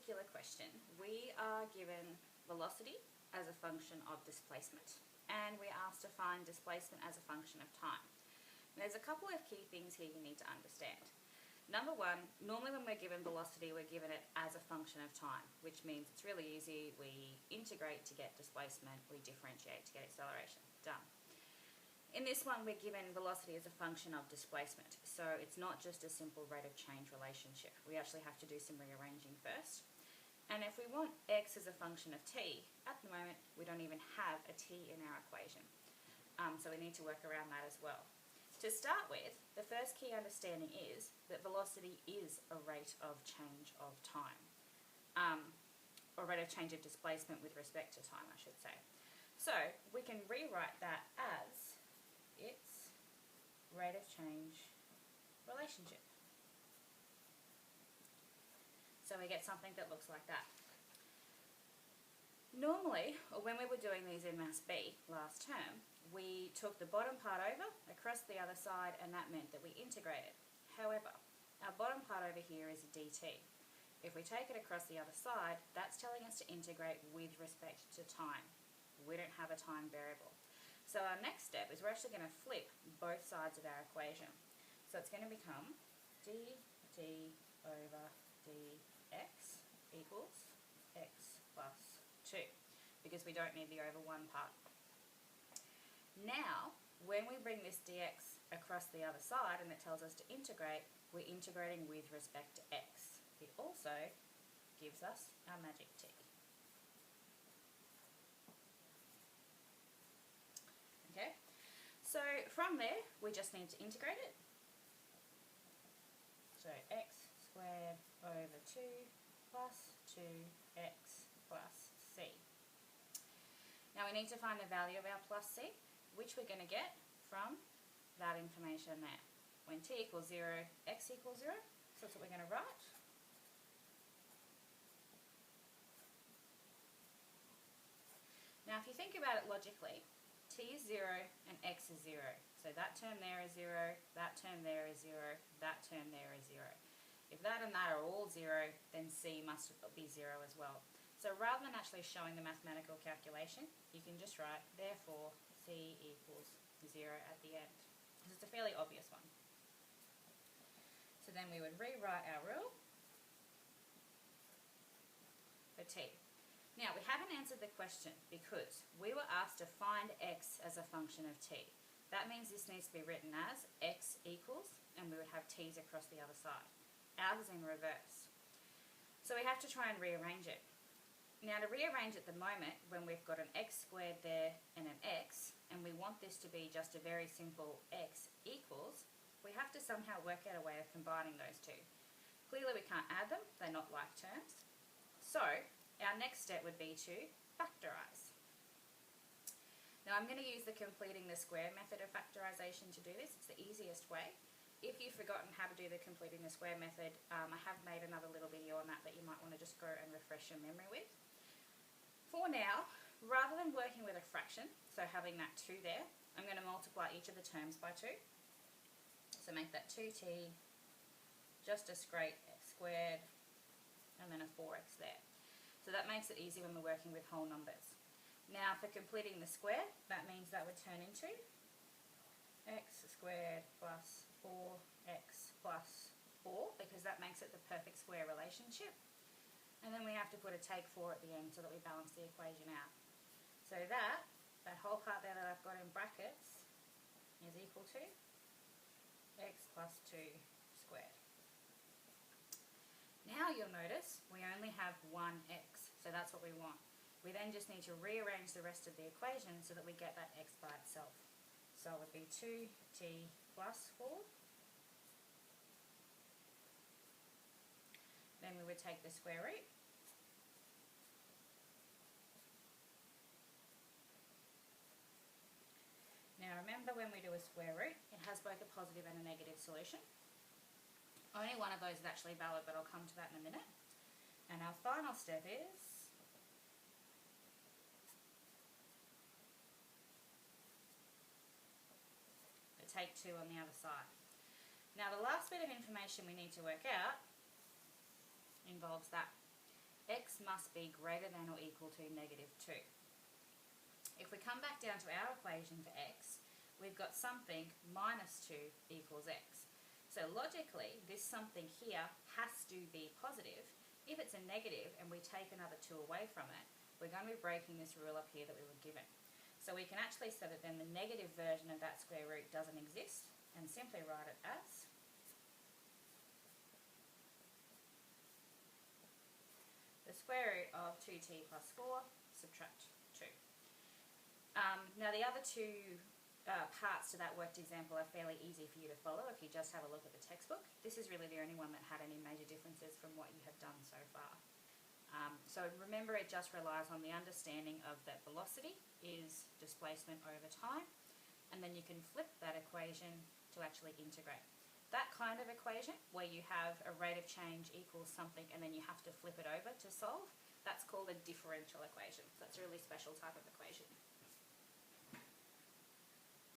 particular question, we are given velocity as a function of displacement, and we're asked to find displacement as a function of time. There's a couple of key things here you need to understand. Number one, normally when we're given velocity, we're given it as a function of time, which means it's really easy. We integrate to get displacement, we differentiate to get acceleration. Done. In this one, we're given velocity as a function of displacement, so it's not just a simple rate of change relationship. We actually have to do some rearranging first. And if we want x as a function of t, at the moment we don't even have a t in our equation. So we need to work around that as well. To start with, the first key understanding is that velocity is a rate of change of time, or rate of change of displacement with respect to time, I should say. So we can rewrite that as its rate of change relationship. So we get something that looks like that. Normally, or when we were doing these in Maths B last term, we took the bottom part over, across the other side, and that meant that we integrated. However, our bottom part over here is a dt. If we take it across the other side, that's telling us to integrate with respect to time. We don't have a time variable. So our next step is we're actually going to flip both sides of our equation. So it's going to become dt over dx equals x plus 2, because we don't need the over 1 part. Now, when we bring this dx across the other side and it tells us to integrate, we're integrating with respect to x. It also gives us our magic t. Okay, so from there we just need to integrate it. So x squared over 2 plus 2x plus c. Now we need to find the value of our plus c, which we're going to get from that information there. When t equals 0, x equals 0, so that's what we're going to write. Now if you think about it logically, t is 0 and x is 0. So that term there is 0, that term there is 0, that term there is 0. If that and that are all 0, then c must be 0 as well. So rather than actually showing the mathematical calculation, you can just write, therefore, c equals 0 at the end. Because it's a fairly obvious one. So then we would rewrite our rule for t. Now, we haven't answered the question because we were asked to find x as a function of t. That means this needs to be written as x equals, and we would have t's across the other side. Ours is in reverse. So we have to try and rearrange it. Now to rearrange at the moment, when we've got an x squared there and an x, and we want this to be just a very simple x equals, we have to somehow work out a way of combining those two. Clearly we can't add them, they're not like terms. So our next step would be to factorise. Now I'm going to use the completing the square method of factorisation to do this. It's the easiest way. If you've forgotten how to do the completing the square method, I have made another little video on that you might want to just go and refresh your memory with. For now, rather than working with a fraction, so having that 2 there, I'm going to multiply each of the terms by 2. So make that 2t, just a straight x squared, and then a 4x there. So that makes it easy when we're working with whole numbers. Now for completing the square, that means that would turn into x squared plus 4x plus 4, because that makes it the perfect square relationship. And then we have to put a take 4 at the end so that we balance the equation out. So that whole part there that I've got in brackets is equal to x plus 2 squared. Now you'll notice we only have one x, so that's what we want. We then just need to rearrange the rest of the equation so that we get that x by itself. So it would be 2t plus 4. Then we would take the square root. Now remember, when we do a square root, it has both a positive and a negative solution. Only one of those is actually valid, but I'll come to that in a minute. And our final step is the take 2 on the other side. Now the last bit of information we need to work out involves that. x must be greater than or equal to negative 2. If we come back down to our equation for x, we've got something minus 2 equals x. So logically, this something here has to be positive. If it's a negative and we take another 2 away from it, we're going to be breaking this rule up here that we were given. So we can actually say that then the negative version of that square root doesn't exist, and simply write it as the square root of 2t plus 4 subtract 2. Now the other two parts to that worked example are fairly easy for you to follow if you just have a look at the textbook. This is really the only one that had any major differences from what you have done so far. So remember, it just relies on the understanding of that velocity is displacement over time, and then you can flip that equation to actually integrate. That kind of equation where you have a rate of change equals something and then you have to flip it over to solve, that's called a differential equation. So that's a really special type of equation.